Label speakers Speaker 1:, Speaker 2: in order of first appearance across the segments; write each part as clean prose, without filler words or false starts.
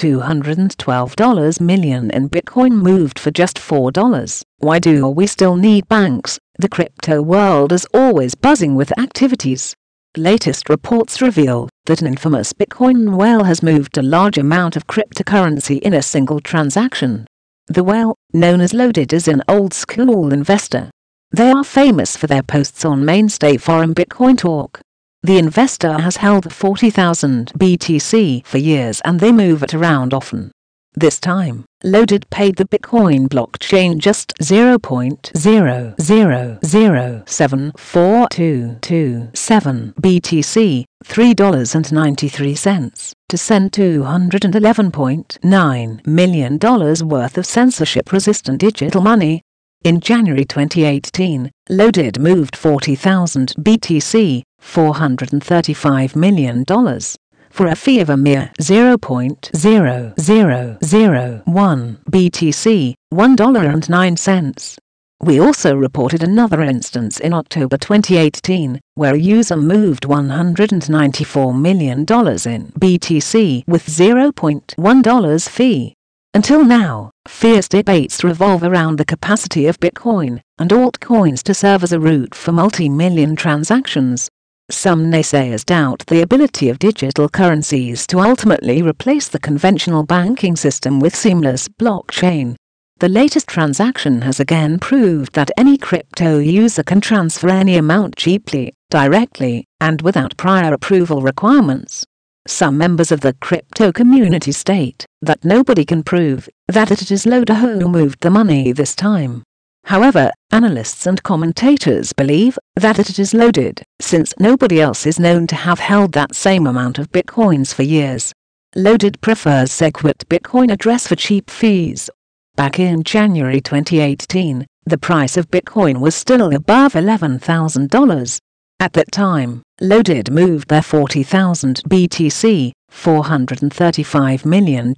Speaker 1: $212 million in Bitcoin moved for just $4. Why do we still need banks? The crypto world is always buzzing with activities. Latest reports reveal that an infamous Bitcoin whale has moved a large amount of cryptocurrency in a single transaction. The whale, known as Loaded, is an old-school investor. They are famous for their posts on mainstay forum BitcoinTalk. The investor has held 40,000 BTC for years and they move it around often. This time, Loaded paid the Bitcoin blockchain just 0.000742227 BTC, $3.93, to send $211.9 million worth of censorship-resistant digital money. In January 2018, Loaded moved 40,000 BTC, $435 million, for a fee of a mere 0.0001 BTC, $1.09. We also reported another instance in October 2018, where a user moved $194 million in BTC with $0.1 fee. Until now, fierce debates revolve around the capacity of Bitcoin and altcoins to serve as a route for multi-million transactions. Some naysayers doubt the ability of digital currencies to ultimately replace the conventional banking system with seamless blockchain. The latest transaction has again proved that any crypto user can transfer any amount cheaply, directly, and without prior approval requirements. Some members of the crypto community state that nobody can prove that it is Loaded who moved the money this time. However, analysts and commentators believe that it is Loaded, since nobody else is known to have held that same amount of bitcoins for years. Loaded prefers SegWit Bitcoin address for cheap fees. Back in January 2018, the price of Bitcoin was still above $11,000. At that time, Loaded moved their 40,000 BTC, $435 million,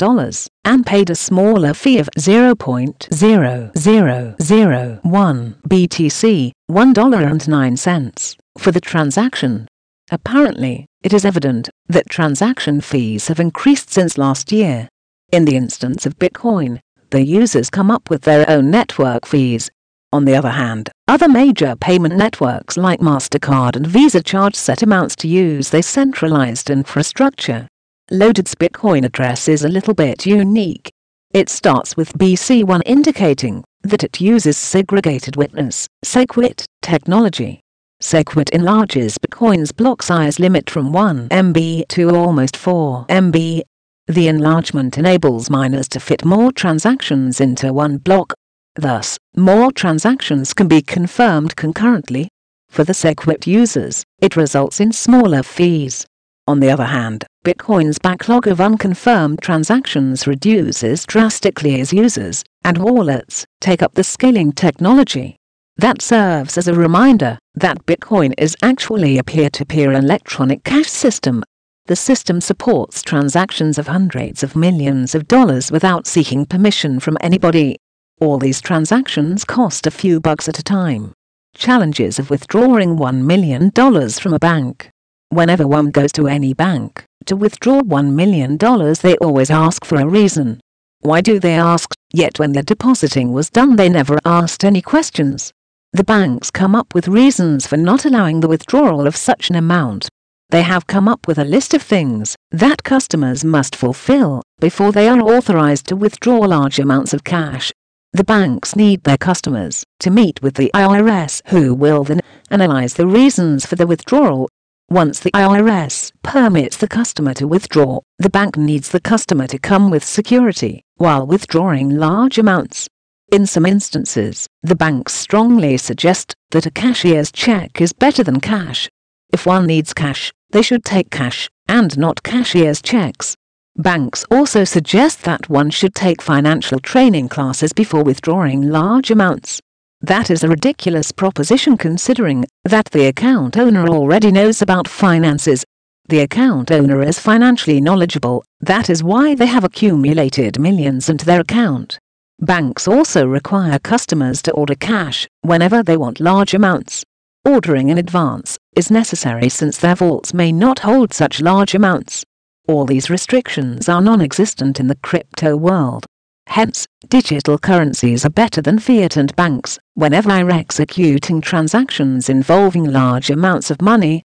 Speaker 1: and paid a smaller fee of 0.0001 BTC, $1.09, for the transaction. Apparently, it is evident that transaction fees have increased since last year. In the instance of Bitcoin, the users come up with their own network fees. On the other hand, other major payment networks like MasterCard and Visa charge set amounts to use their centralized infrastructure. Loaded's Bitcoin address is a little bit unique. It starts with BC1, indicating that it uses segregated witness (SegWit) technology. SegWit enlarges Bitcoin's block size limit from 1 MB to almost 4 MB. The enlargement enables miners to fit more transactions into one block. Thus, more transactions can be confirmed concurrently. For the SegWit users, it results in smaller fees. On the other hand, Bitcoin's backlog of unconfirmed transactions reduces drastically as users and wallets take up the scaling technology. That serves as a reminder that Bitcoin is actually a peer-to-peer electronic cash system. The system supports transactions of hundreds of millions of dollars without seeking permission from anybody. All these transactions cost a few bucks at a time. Challenges of withdrawing $1 million from a bank. Whenever one goes to any bank to withdraw $1 million, they always ask for a reason. Why do they ask? Yet when the depositing was done, they never asked any questions. The banks come up with reasons for not allowing the withdrawal of such an amount. They have come up with a list of things that customers must fulfill before they are authorized to withdraw large amounts of cash. The banks need their customers to meet with the IRS, who will then analyze the reasons for the withdrawal. Once the IRS permits the customer to withdraw, the bank needs the customer to come with security while withdrawing large amounts. In some instances, the banks strongly suggest that a cashier's check is better than cash. If one needs cash, they should take cash, and not cashier's checks. Banks also suggest that one should take financial training classes before withdrawing large amounts. That is a ridiculous proposition, considering that the account owner already knows about finances. The account owner is financially knowledgeable, that is why they have accumulated millions into their account. Banks also require customers to order cash whenever they want large amounts. Ordering in advance is necessary since their vaults may not hold such large amounts. All these restrictions are non-existent in the crypto world. Hence, digital currencies are better than fiat and banks whenever executing transactions involving large amounts of money,